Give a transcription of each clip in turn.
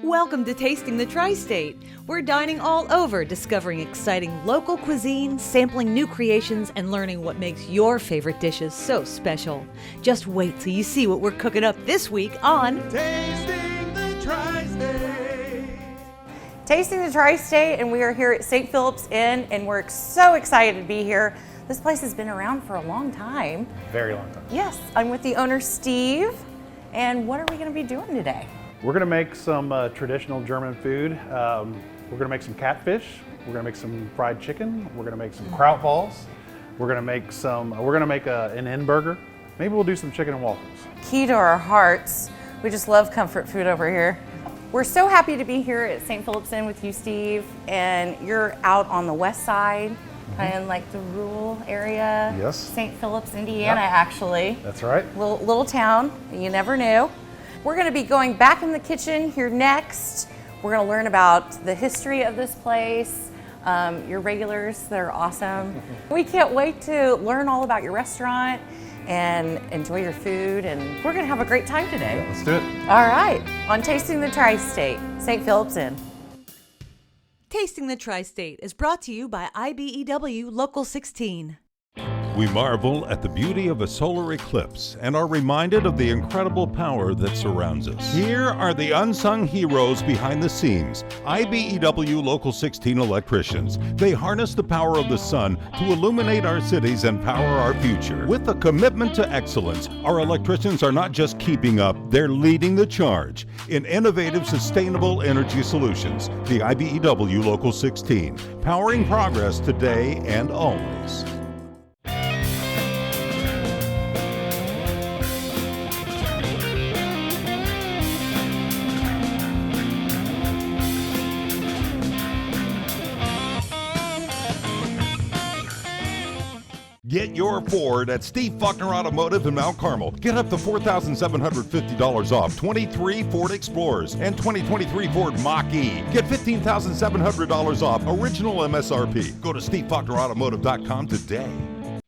Welcome to Tasting the Tri-State. We're dining all over, discovering exciting local cuisine, sampling new creations, and learning what makes your favorite dishes so special. Just wait till you see what we're cooking up this week on Tasting the Tri-State. Tasting the Tri-State, and we are here at St. Phillip's Inn, and we're so excited to be here. This place has been around for a long time. Very long time. Yes, I'm with the owner, Steve, and what are we going to be doing today? We're going to make some traditional German food. We're going to make some catfish. We're going to make some fried chicken. We're going to make some kraut balls. We're going to make some. We're going to make an inn burger. Maybe we'll do some chicken and waffles. Key to our hearts. We just love comfort food over here. We're so happy to be here at St. Phillip's Inn with you, Steve, and you're out on the west side, kind of like the rural area. Yes. St. Phillip's, Indiana, Yep. Actually. That's right. Little town, you never knew. We're going to be going back in the kitchen here next. We're going to learn about the history of this place, your regulars that are awesome. We can't wait to learn all about your restaurant and enjoy your food, and we're going to have a great time today. Let's do it. All right, on Tasting the Tri-State, St. Phillip's Inn. Tasting the Tri-State is brought to you by IBEW Local 16. We marvel at the beauty of a solar eclipse and are reminded of the incredible power that surrounds us. Here are the unsung heroes behind the scenes, IBEW Local 16 electricians. They harness the power of the sun to illuminate our cities and power our future. With a commitment to excellence, our electricians are not just keeping up, they're leading the charge in innovative, sustainable energy solutions. The IBEW Local 16, powering progress today and always. Get your Ford at Steve Faulkner Automotive in Mount Carmel. Get up to $4,750 off 23 Ford Explorers and 2023 Ford Mach-E. Get $15,700 off original MSRP. Go to SteveFaulknerAutomotive.com today.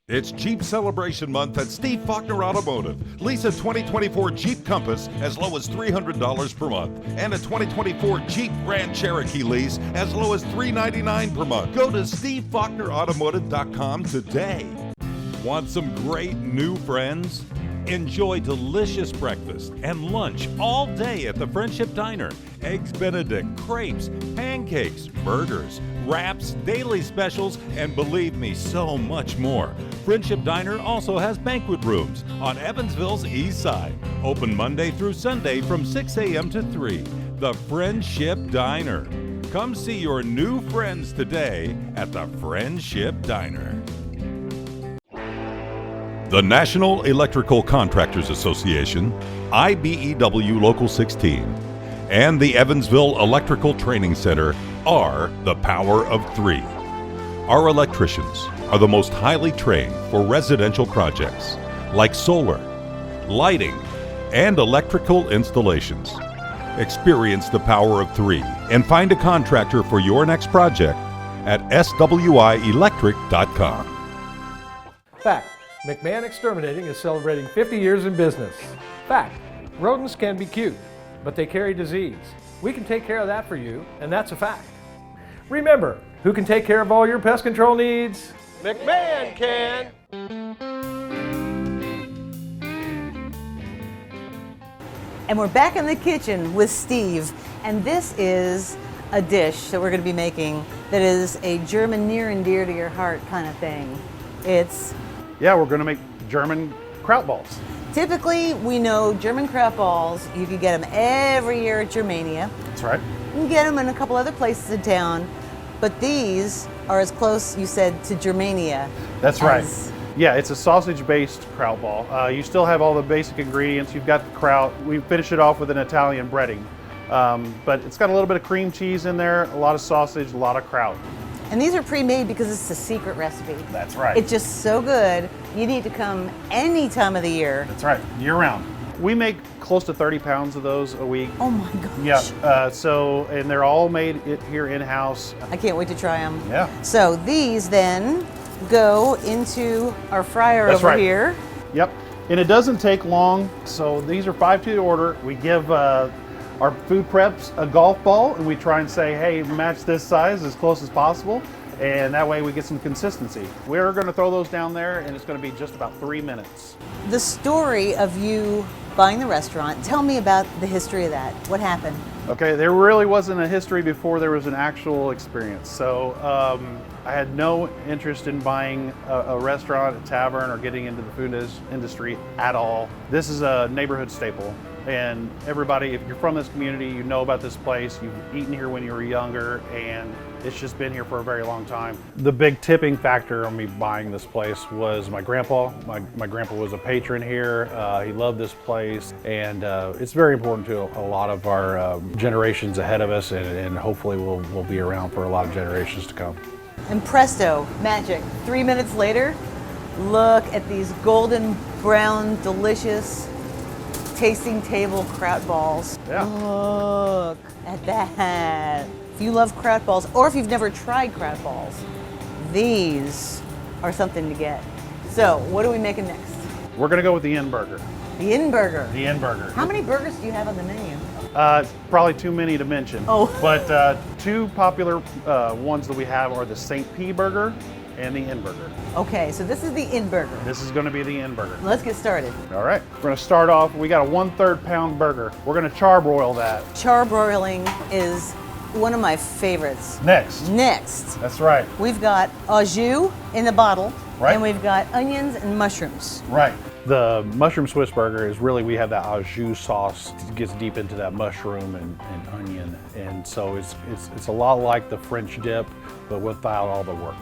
It's Jeep Celebration Month at Steve Faulkner Automotive. Lease a 2024 Jeep Compass as low as $300 per month and a 2024 Jeep Grand Cherokee lease as low as $399 per month. Go to SteveFaulknerAutomotive.com today. Want some great new friends? Enjoy delicious breakfast and lunch all day at the Friendship Diner. Eggs Benedict, crepes, pancakes, burgers, wraps, daily specials, and believe me, so much more. Friendship Diner also has banquet rooms on Evansville's east side. Open Monday through Sunday from 6 a.m. to 3. The Friendship Diner. Come see your new friends today at the Friendship Diner. The National Electrical Contractors Association, IBEW Local 16, and the Evansville Electrical Training Center are the power of three. Our electricians are the most highly trained for residential projects like solar, lighting, and electrical installations. Experience the power of three and find a contractor for your next project at swielectric.com. Fact: McMahon Exterminating is celebrating 50 years in business. Fact: rodents can be cute, but they carry disease. We can take care of that for you, and that's a fact. Remember, who can take care of all your pest control needs? McMahon can! And we're back in the kitchen with Steve, and this is a dish that we're going to be making that is a German near and dear to your heart kind of thing. It's Yeah, we're going to make German kraut balls. typically, we know German kraut balls, you can get them every year at Germania. That's right. You can get them in a couple other places in town, but these are as close, you said, to Germania. That's right. as- Yeah, it's a sausage-based kraut ball. You still have all the basic ingredients. You've got the kraut. We finish it off with an Italian breading. But it's got a little bit of cream cheese in there, a lot of sausage, a lot of kraut. And these are pre-made because it's a secret recipe. That's right. It's just so good. You need to come any time of the year. That's right, year-round. We make close to 30 pounds of those a week. Oh my gosh. Yeah, and they're all made here in-house. I can't wait to try them. Yeah. So these then go into our fryer That's over right. here. Yep, and it doesn't take long. So these are 5 to the order. We give Our food prep's a golf ball, and we try and say, hey, match this size as close as possible, and that way we get some consistency. We're going to throw those down there, and it's going to be just about 3 minutes. The story of you buying the restaurant, tell me about the history of that. What happened? Okay, there really wasn't a history before there was an actual experience. So I had no interest in buying a restaurant, a tavern, or getting into the food industry at all. This is a neighborhood staple. And everybody, if you're from this community, you know about this place. You've eaten here when you were younger, and it's just been here for a very long time. The big tipping factor on me buying this place was my grandpa. My grandpa was a patron here. He loved this place, and it's very important to a lot of our generations ahead of us, and hopefully we'll be around for a lot of generations to come. And presto, magic. 3 minutes later, look at these golden brown, delicious tasting table kraut balls. Yeah. Look at that. If you love kraut balls, or if you've never tried kraut balls, these are something to get. So, what are we making next? We're gonna go with the Inn burger. The Inn burger. The Inn burger. How many burgers do you have on the menu? Probably too many to mention. Oh. But two popular ones that we have are the St. P burger and the Inn burger. Okay, so this is the Inn burger. This is going to be the Inn burger. Let's get started. All right, we're going to start off. We got a 1/3 pound burger. We're going to charbroil that. Charbroiling is one of my favorites. Next. Next, That's right. we've got au jus in the bottle, Right. and we've got onions and mushrooms. Right. The mushroom Swiss burger is really, we have that au jus sauce. It gets deep into that mushroom and onion, and so it's a lot like the French dip, but without all the work.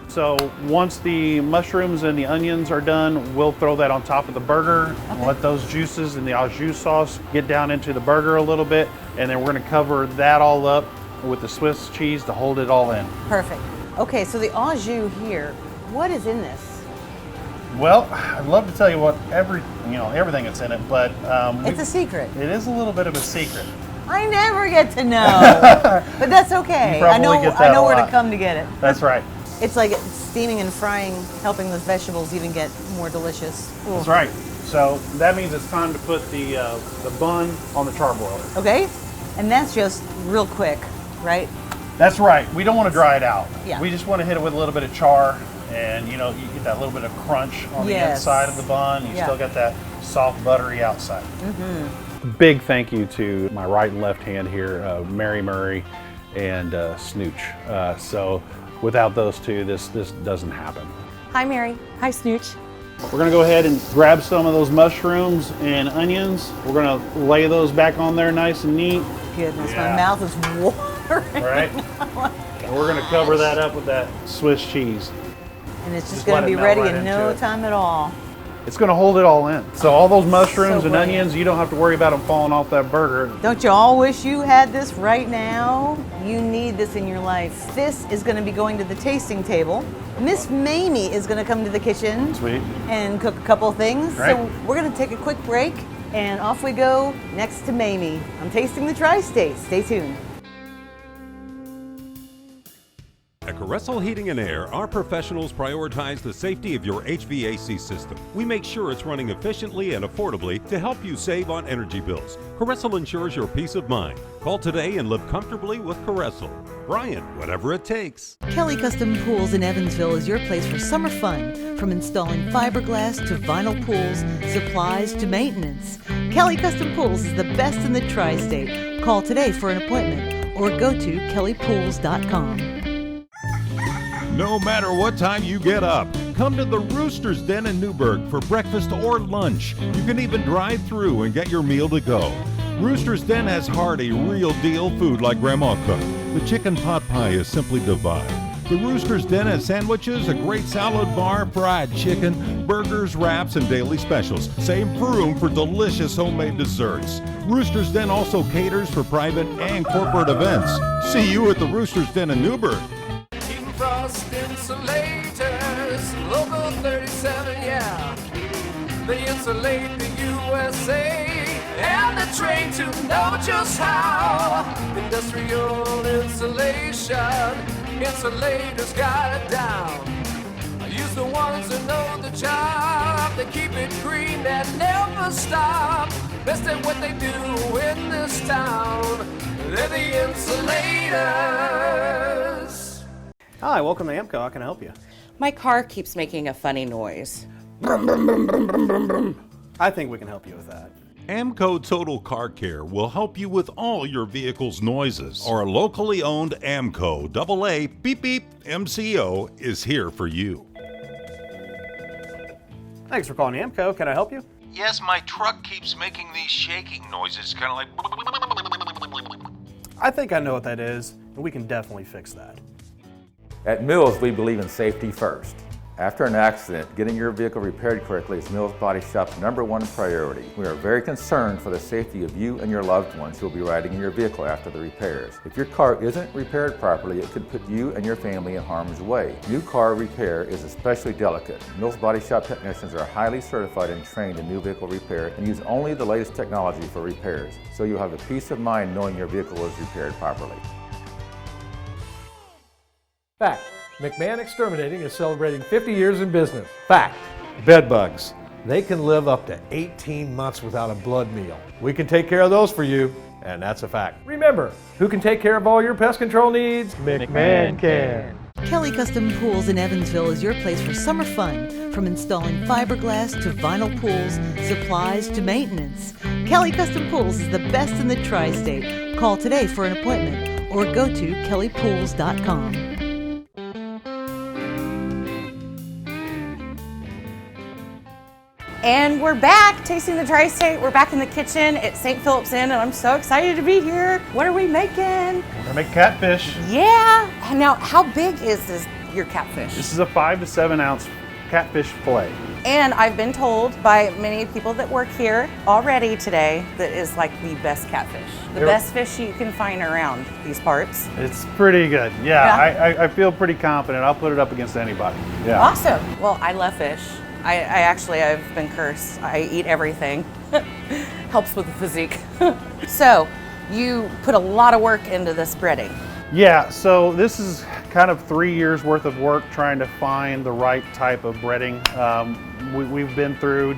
So once the mushrooms and the onions are done, we'll throw that on top of the burger. Okay. Let those juices and the au jus sauce get down into the burger a little bit, and then we're going to cover that all up with the Swiss cheese to hold it all in. Perfect. Okay, so the au jus here, what is in this? Well, I'd love to tell you what everything that's in it, but It's a secret. it is a little bit of a secret. I never get to know, but that's okay. You probably get that I know a where to lot. come to get it. That's right. It's like steaming and frying, helping those vegetables even get more delicious. Ooh. That's right. So that means it's time to put the bun on the charbroiler. Okay, and that's just real quick, right? That's right. We don't want to dry it out. Yeah. We just want to hit it with a little bit of char, and you get that little bit of crunch on the Yes. inside of the bun. You Yeah. still got that soft, buttery outside. Big thank you to my right and left hand here, Mary Murray and Snooch. So without those two, this doesn't happen. Hi, Mary. Hi, Snooch. We're gonna go ahead and grab some of those mushrooms and onions. We're gonna lay those back on there nice and neat. Goodness, Yeah. my mouth is watering. All right. And we're gonna cover that up with that Swiss cheese. And it's just Just going let to it be melt ready right in into no it. time at all. It's gonna hold it all in. So all those mushrooms So and brilliant. onions, you don't have to worry about them falling off that burger. Don't you all wish you had this right now? You need this in your life. This is going to be going to the tasting table. Miss Mamie is going to come to the kitchen Sweet. and cook a couple things. Right. So we're going to take a quick break and off we go next to Mamie. I'm tasting the Tri-State. Stay tuned. At Caressel Heating and Air, our professionals prioritize the safety of your HVAC system. We make sure it's running efficiently and affordably to help you save on energy bills. Caressel ensures your peace of mind. Call today and live comfortably with Caressel. Brian, whatever it takes. Kelly Custom Pools in Evansville is your place for summer fun. From installing fiberglass to vinyl pools, supplies to maintenance. Kelly Custom Pools is the best in the Tri-State. Call today for an appointment or go to kellypools.com. No matter what time you get up, come to the Rooster's Den in Newburgh for breakfast or lunch. You can even drive through and get your meal to go. Rooster's Den has hearty, real-deal food like Grandma cooked. The chicken pot pie is simply divine. The Rooster's Den has sandwiches, a great salad bar, fried chicken, burgers, wraps, and daily specials. Save room for delicious homemade desserts. Rooster's Den also caters for private and corporate events. See you at the Rooster's Den in Newburgh. Heating Frost Insulators, Local 37, yeah. They insulate the USA and they're trained to know just how. Industrial insulation, insulators got it down. I use the ones that know the job. They keep it green, that never stop. best at what they do in this town. They're the Insulators. Hi, welcome to AMCO. How can I help you? My car keeps making a funny noise. I think we can help you with that. Amco Total Car Care will help you with all your vehicle's noises. Our locally owned Amco AA beep beep MCO is here for you. Thanks for calling AMCO. Can I help you? Yes, my truck keeps making these shaking noises, kind of like... I think I know what that is, and we can definitely fix that. At Mills, we believe in safety first. After an accident, getting your vehicle repaired correctly is Mills Body Shop's #1 priority. We are very concerned for the safety of you and your loved ones who will be riding in your vehicle after the repairs. If your car isn't repaired properly, it could put you and your family in harm's way. New car repair is especially delicate. Mills Body Shop technicians are highly certified and trained in new vehicle repair and use only the latest technology for repairs, so you'll have the peace of mind knowing your vehicle is repaired properly. Fact, McMahon Exterminating is celebrating 50 years in business. Fact, bed bugs. They can live up to 18 months without a blood meal. We can take care of those for you, and that's a fact. Remember, who can take care of all your pest control needs? McMahon can. Kelly Custom Pools in Evansville is your place for summer fun, from installing fiberglass to vinyl pools, supplies to maintenance. Kelly Custom Pools is the best in the tri-state. Call today for an appointment or go to kellypools.com. And we're back tasting the tri-state. We're back in the kitchen at St. Phillip's Inn, and I'm so excited to be here. What are we making? We're gonna make catfish. Yeah. And now, how big is your catfish? This is a 5 to 7 ounce catfish fillet. And I've been told by many people that work here already today that is like the best catfish. The best fish you can find around these parts. It's pretty good. Yeah. I feel pretty confident. I'll put it up against anybody. Yeah. Awesome. Well, I love fish. I've been cursed. I eat everything. Helps with the physique. So, you put a lot of work into this breading. Yeah, so this is kind of 3 years worth of work trying to find the right type of breading. We've been through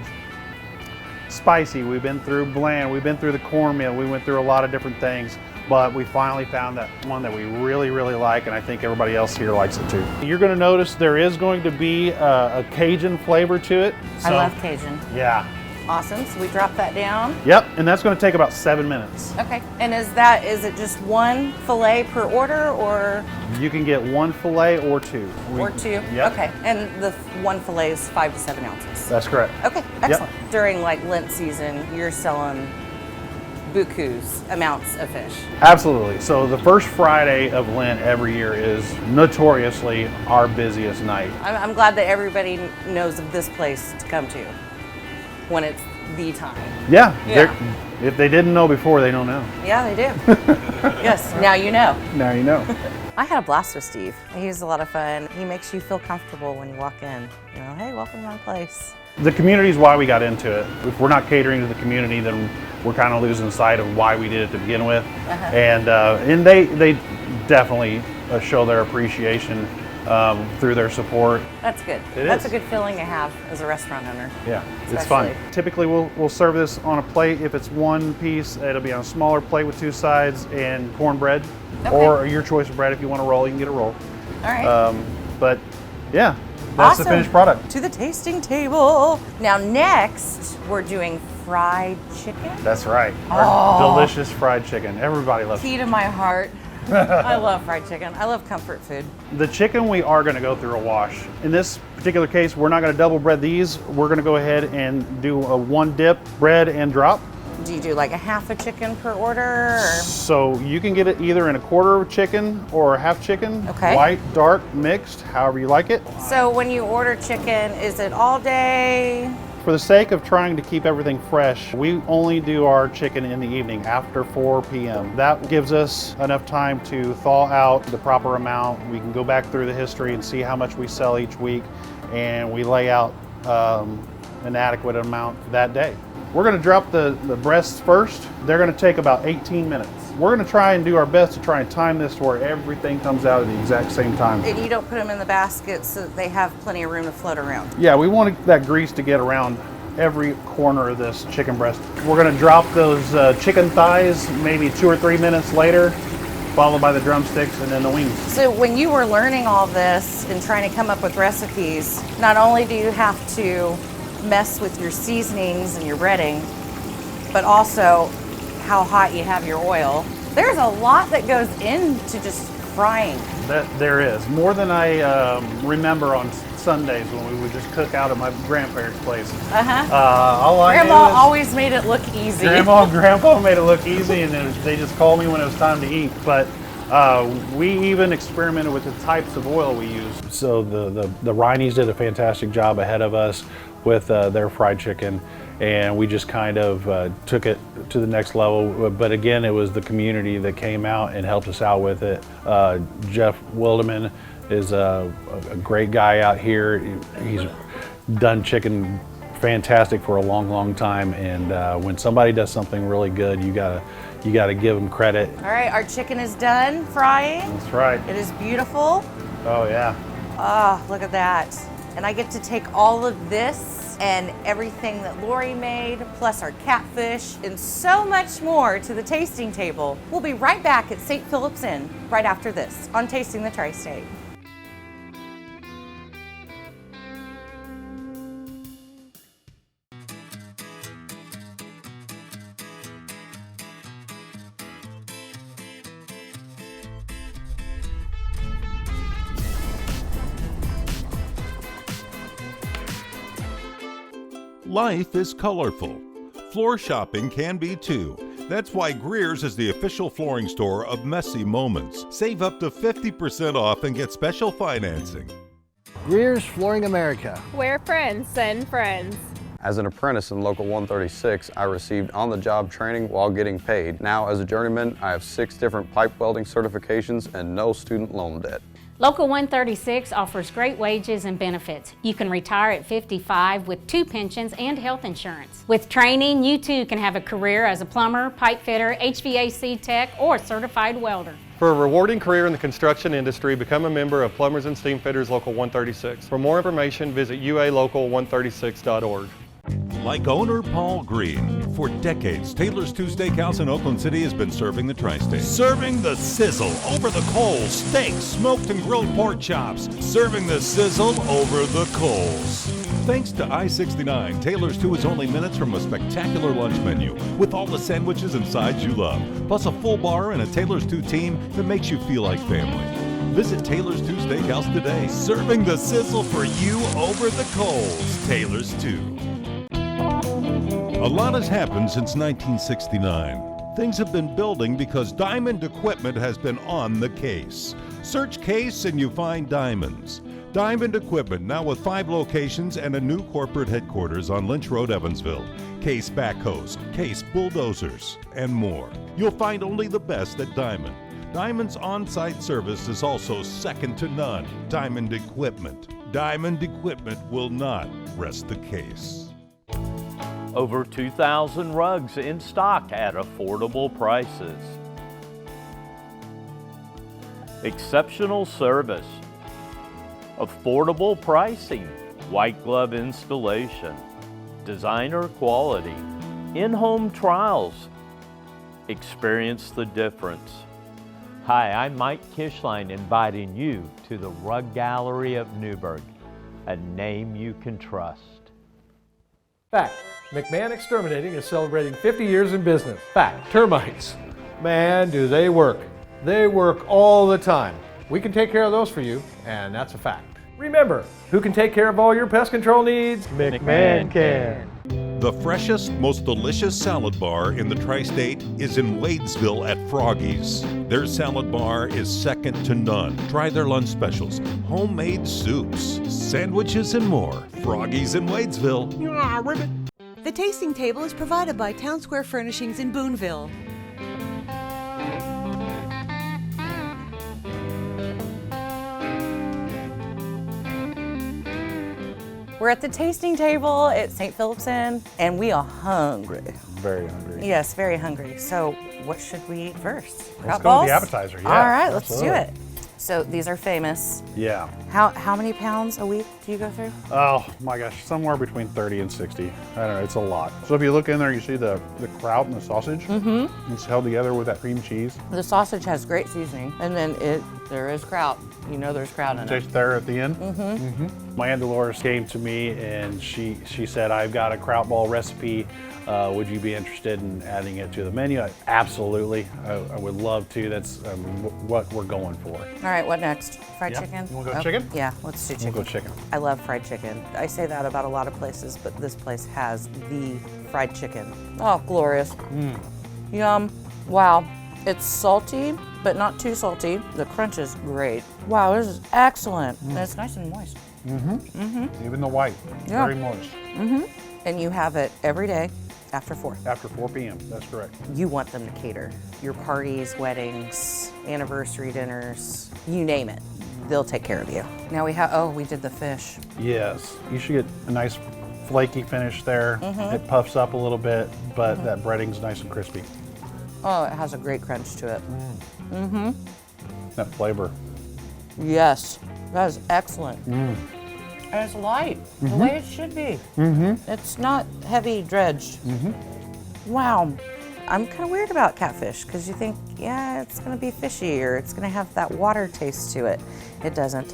spicy, we've been through bland, we've been through the cornmeal, we went through a lot of different things, but we finally found that one that we really, really like, and I think everybody else here likes it too. You're gonna notice there is going to be a Cajun flavor to it. I love Cajun. Yeah. Awesome, so we drop that down. Yep, and that's gonna take about 7 minutes. Okay, and is it just one fillet per order, or? You can get one fillet or two. Or two, Yep. Okay, and the one fillet is 5 to 7 ounces. That's correct. Okay, excellent. During like Lent season, you're selling bukus amounts of fish. Absolutely. So the first Friday of Lent every year is notoriously our busiest night. I'm glad that everybody knows of this place to come to when it's the time. Yeah. If they didn't know before, they know now. Yeah, they do. Yes, now you know. Now you know. I had a blast with Steve. He's a lot of fun. He makes you feel comfortable when you walk in. You know, hey, welcome to my place. The community is why we got into it. If we're not catering to the community, then we're kind of losing sight of why we did it to begin with. And they definitely show their appreciation through their support. That's good. It That's is. a good feeling to have as a restaurant owner. Yeah, it's fun. Especially. Typically we'll serve this on a plate. If it's one piece, it'll be on a smaller plate with 2 sides and cornbread. Okay. Or your choice of bread. If you want a roll, you can get a roll. All right. But yeah, that's Awesome. the finished product. To the tasting table. Now next, we're doing fried chicken. That's right. Our delicious fried chicken. Everybody loves it. Key to my heart. I love fried chicken. I love comfort food. The chicken we are going to go through a wash. In this particular case, we're not going to double bread these. We're going to go ahead and do a 1 dip, bread and drop. Do you do like a half a chicken per order? Or? So you can get it either in a quarter of chicken or a half chicken. Okay. White, dark, mixed, however you like it. So when you order chicken, is it all day? For the sake of trying to keep everything fresh, we only do our chicken in the evening after 4 p.m. That gives us enough time to thaw out the proper amount. We can go back through the history and see how much we sell each week, and we lay out an adequate amount that day. We're going to drop the breasts first. They're going to take about 18 minutes. We're going to try and do our best to try and time this to where everything comes out at the exact same time. And you don't put them in the basket so that they have plenty of room to float around. Yeah, we want that grease to get around every corner of this chicken breast. We're gonna drop those chicken thighs maybe 2 or 3 minutes later, followed by the drumsticks and then the wings. So when you were learning all this and trying to come up with recipes, not only do you have to mess with your seasonings and your breading, but also how hot you have your oil. There's a lot that goes into just frying. There is. More than I remember on Sundays when we would just cook out at my grandparents' place. All I Grandma knew is always made it look easy. Grandma and Grandpa made it look easy, and they just called me when it was time to eat. But we even experimented with the types of oil we used. So the Rhinies did a fantastic job ahead of us with their fried chicken, and we just kind of took it to the next level. But again, it was the community that came out and helped us out with it. Jeff Wilderman is a great guy out here. He's done chicken fantastic for a long time, and when somebody does something really good, you gotta give them credit. All right, our chicken is done frying. That's right. It is beautiful. Oh yeah. Oh, look at that. And I get to take all of this and everything that Lori made, plus our catfish, and so much more to the tasting table. We'll be right back at St. Philip's Inn right after this on Tasting the Tri-State. Life is colorful. Floor shopping can be too. That's why Greer's is the official flooring store of Messy Moments. Save up to 50% off and get special financing. Greer's Flooring America. Where friends send friends. As an apprentice in Local 136, I received on-the-job training while getting paid. Now, as a journeyman, I have 6 different pipe welding certifications and no student loan debt. Local 136 offers great wages and benefits. You can retire at 55 with 2 pensions and health insurance. With training, you too can have a career as a plumber, pipe fitter, HVAC tech, or certified welder. For a rewarding career in the construction industry, become a member of Plumbers and Steamfitters Local 136. For more information, visit ualocal136.org. Like owner Paul Green, for decades, Taylor's 2 Steakhouse in Oakland City has been serving the Tri-State. Serving the sizzle over the coals, steaks, smoked and grilled pork chops. Serving the sizzle over the coals. Thanks to I-69, Taylor's 2 is only minutes from a spectacular lunch menu with all the sandwiches and sides you love, plus a full bar and a Taylor's 2 team that makes you feel like family. Visit Taylor's 2 Steakhouse today, serving the sizzle for you over the coals. Taylor's 2. A lot has happened since 1969. Things have been building because Diamond Equipment has been on the case. Search Case and you find diamonds. Diamond Equipment, now with 5 locations and a new corporate headquarters on Lynch Road, Evansville. Case backhoes, Case bulldozers, and more. You'll find only the best at Diamond. Diamond's on-site service is also second to none. Diamond Equipment. Diamond Equipment will not rest the case. Over 2,000 rugs in stock at affordable prices. Exceptional service. Affordable pricing. White glove installation. Designer quality. In-home trials. Experience the difference. Hi, I'm Mike Kishline, inviting you to the Rug Gallery of Newburgh, a name you can trust. Fact, McMahon Exterminating is celebrating 50 years in business. Fact, termites. Man, do they work. They work all the time. We can take care of those for you, and that's a fact. Remember, who can take care of all your pest control needs? McMahon can. The freshest, most delicious salad bar in the Tri-State is in Wadesville at Froggy's. Their salad bar is second to none. Try their lunch specials, homemade soups, sandwiches, and more. Froggy's in Wadesville. Ah, ribbit. The tasting table is provided by Town Square Furnishings in Boonville. We're at the tasting table at St. Philip's Inn, and we are hungry. Very hungry. Yes, very hungry. So what should we eat first? Let's go with the appetizer, yeah. All right, let's do it. So these are famous. Yeah. How many pounds a week do you go through? Oh my gosh, somewhere between 30 and 60. I don't know, it's a lot. So if you look in there, you see the kraut and the sausage. Mm-hmm. It's held together with that cream cheese. The sausage has great seasoning, and then there is kraut. You know there's kraut in it. Taste there at the end. Mm-hmm. Mm-hmm. My Aunt Dolores came to me and she said, I've got a kraut ball recipe. Would you be interested in adding it to the menu? Absolutely. I would love to. That's what we're going for. All right, what next? Fried chicken? You want to go chicken? Yeah, let's do chicken. We'll go chicken. I love fried chicken. I say that about a lot of places, but this place has the fried chicken. Oh, glorious. Yum. Wow. It's salty, but not too salty. The crunch is great. Wow, this is excellent. And it's nice and moist. Mm-hmm. Mm-hmm. Even the white, very moist. Mm-hmm. And you have it every day after 4. After 4 p.m., that's correct. You want them to cater. Your parties, weddings, anniversary dinners, you name it. They'll take care of you. Now we did the fish. Yes, you should get a nice flaky finish there. Mm-hmm. It puffs up a little bit, but that breading's nice and crispy. Oh, it has a great crunch to it. Mm-hmm. That flavor. Yes, that is excellent. And it's light, the way it should be. Mm-hmm. It's not heavy dredged. Mm-hmm. Wow. I'm kind of weird about catfish because you think, yeah, it's going to be fishy or it's going to have that water taste to it. It doesn't.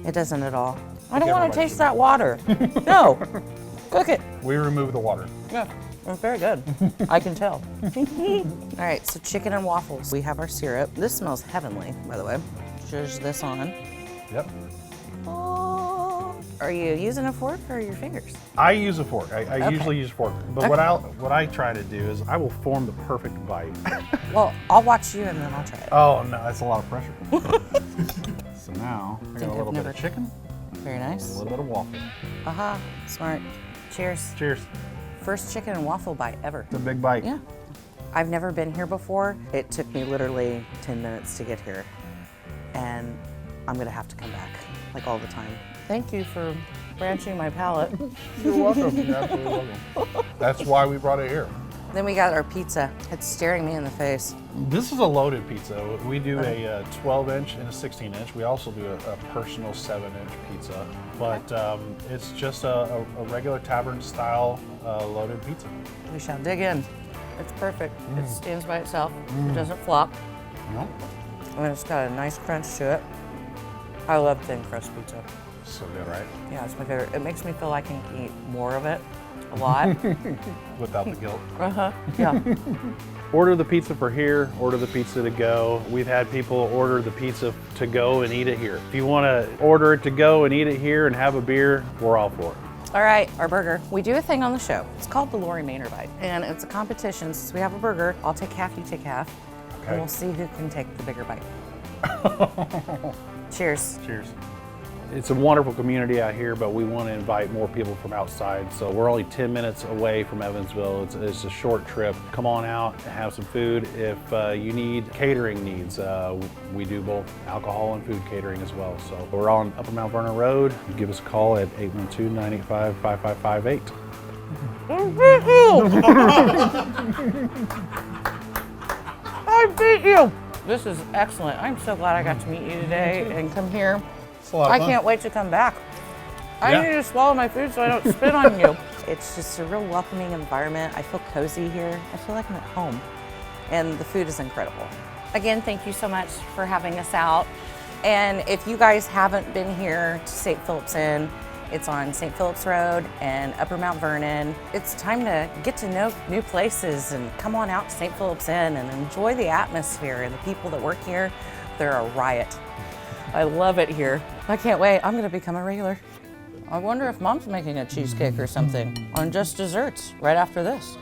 It doesn't at all. I don't want to taste that water. No. Cook it. We remove the water. Yeah. It's very good. I can tell. All right, so chicken and waffles. We have our syrup. This smells heavenly, by the way. There's this on. Yep. Oh. Are you using a fork or your fingers? I use a fork. I usually use a fork. But what I try to do is I will form the perfect bite. Well, I'll watch you and then I'll try it. Oh, no, that's a lot of pressure. So now, I got a little bit of chicken. Very nice. A little bit of waffle. Aha, smart. Cheers. Cheers. First chicken and waffle bite ever. It's a big bite. Yeah. I've never been here before. It took me literally 10 minutes to get here. And I'm gonna have to come back, like all the time. Thank you for branching my palate. You're welcome. You're absolutely welcome. That's why we brought it here. Then we got our pizza. It's staring me in the face. This is a loaded pizza. We do a 12-inch and a 16-inch. We also do a personal 7-inch pizza. But it's just a regular tavern-style loaded pizza. We shall dig in. It's perfect. It stands by itself. It doesn't flop. No. And it's got a nice crunch to it. I love thin crust pizza. So good, right? Yeah, it's my favorite. It makes me feel like I can eat more of it. A lot. Without the guilt. Uh-huh, yeah. Order the pizza for here, order the pizza to go. We've had people order the pizza to go and eat it here. If you want to order it to go and eat it here and have a beer, we're all for it. All right, our burger. We do a thing on the show. It's called the Lori Maynard Bite. And it's a competition. Since we have a burger, I'll take half, you take half. Okay. And we'll see who can take the bigger bite. Cheers. Cheers. It's a wonderful community out here, but we want to invite more people from outside. So we're only 10 minutes away from Evansville. It's a short trip. Come on out and have some food. If you need catering needs, we do both alcohol and food catering as well. So we're on Upper Mount Vernon Road. Give us a call at 812-985-5558. I beat you. This is excellent. I'm so glad I got to meet you today and come here. It's a lot of fun. I can't wait to come back. I need to swallow my food so I don't spit on you. It's just a real welcoming environment. I feel cozy here. I feel like I'm at home. And the food is incredible. Again, thank you so much for having us out. And if you guys haven't been here to St. Philip's Inn, it's on St. Philip's Road and Upper Mount Vernon. It's time to get to know new places and come on out to St. Philip's Inn and enjoy the atmosphere and the people that work here. They're a riot. I love it here. I can't wait. I'm gonna become a regular. I wonder if Mom's making a cheesecake or something on just desserts right after this.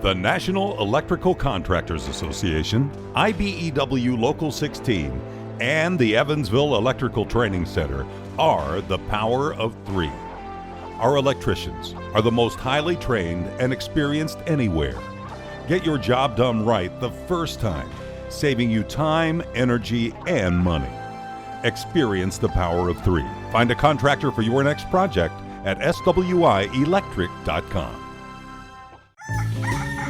The National Electrical Contractors Association, IBEW Local 16, and the Evansville Electrical Training Center are the power of 3. Our electricians are the most highly trained and experienced anywhere. Get your job done right the first time, saving you time, energy, and money. Experience the power of 3. Find a contractor for your next project at swielectric.com.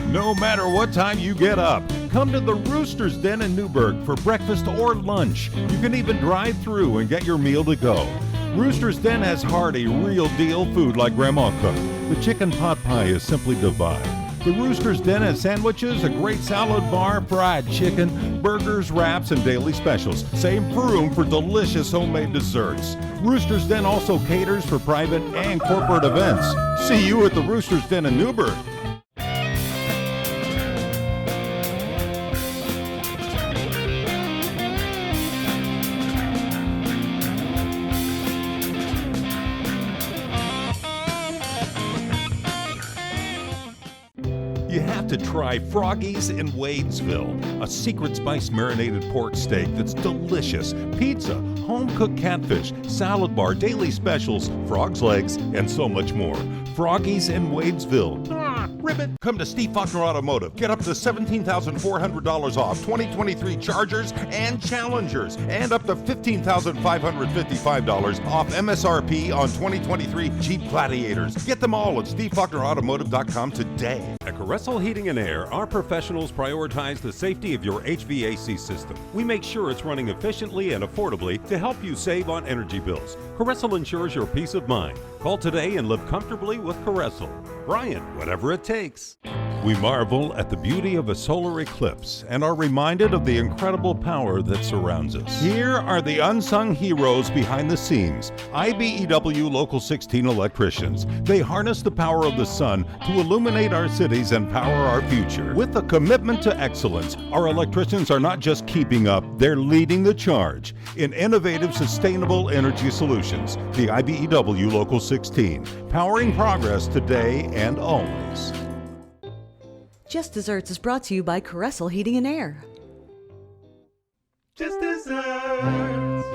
No matter what time you get up, come to the Rooster's Den in Newburgh for breakfast or lunch. You can even drive through and get your meal to go. Rooster's Den has hearty, real deal food like Grandma cooked. The chicken pot pie is simply divine. The Rooster's Den has sandwiches, a great salad bar, fried chicken, burgers, wraps, and daily specials. Same room for delicious homemade desserts. Rooster's Den also caters for private and corporate events. See you at the Rooster's Den in Newburgh. You have to try Froggy's in Wadesville, a secret spice marinated pork steak that's delicious, pizza, home-cooked catfish, salad bar, daily specials, frog's legs, and so much more. Froggy's in Wadesville. Ribbit. Come to Steve Faulkner Automotive. Get up to $17,400 off 2023 Chargers and Challengers, and up to $15,555 off MSRP on 2023 Jeep Gladiators. Get them all at SteveFaulknerAutomotive.com today. At Caressel Heating and Air, our professionals prioritize the safety of your HVAC system. We make sure it's running efficiently and affordably to help you save on energy bills. Caressel ensures your peace of mind. Call today and live comfortably with Caressel. Brian, whatever it takes. We marvel at the beauty of a solar eclipse and are reminded of the incredible power that surrounds us. Here are the unsung heroes behind the scenes, IBEW Local 16 electricians. They harness the power of the sun to illuminate our cities and power our future. With a commitment to excellence, our electricians are not just keeping up, they're leading the charge in innovative, sustainable energy solutions. The IBEW Local 16, powering progress today and always. Just Desserts is brought to you by Caressel Heating and Air. Just Desserts.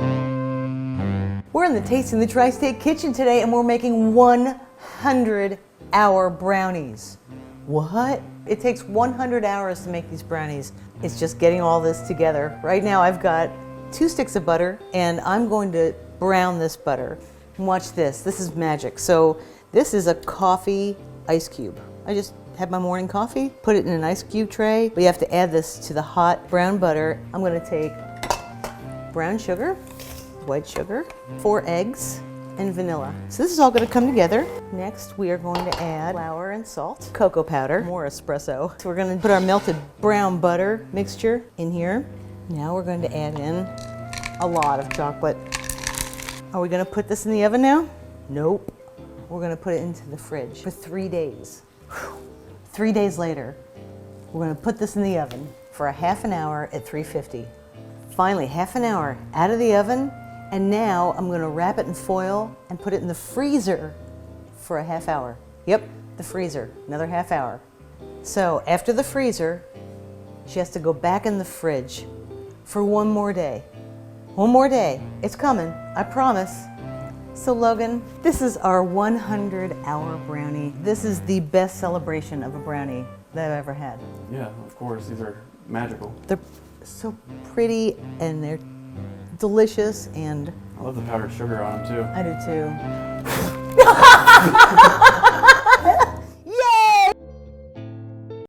We're in the Tasting the Tri-State kitchen today and we're making 100-hour brownies. What? It takes 100 hours to make these brownies. It's just getting all this together. Right now I've got 2 sticks of butter and I'm going to brown this butter. And watch this. This is magic. So this is a coffee ice cube. I just had my morning coffee, put it in an ice cube tray. We have to add this to the hot brown butter. I'm gonna take brown sugar, white sugar, 4 eggs, and vanilla. So this is all gonna come together. Next, we are going to add flour and salt, cocoa powder, more espresso. So we're gonna put our melted brown butter mixture in here. Now we're going to add in a lot of chocolate. Are we gonna put this in the oven now? Nope. We're gonna put it into the fridge for 3 days. 3 days later, we're going to put this in the oven for a half an hour at 350. Finally, half an hour out of the oven, and now I'm going to wrap it in foil and put it in the freezer for a half hour. Yep, the freezer, another half hour. So after the freezer, she has to go back in the fridge for 1 more day. 1 more day. It's coming, I promise. So Logan, this is our 100-hour brownie. This is the best celebration of a brownie that I've ever had. Yeah, of course, these are magical. They're so pretty and they're delicious, and I love the powdered sugar on them too. I do too.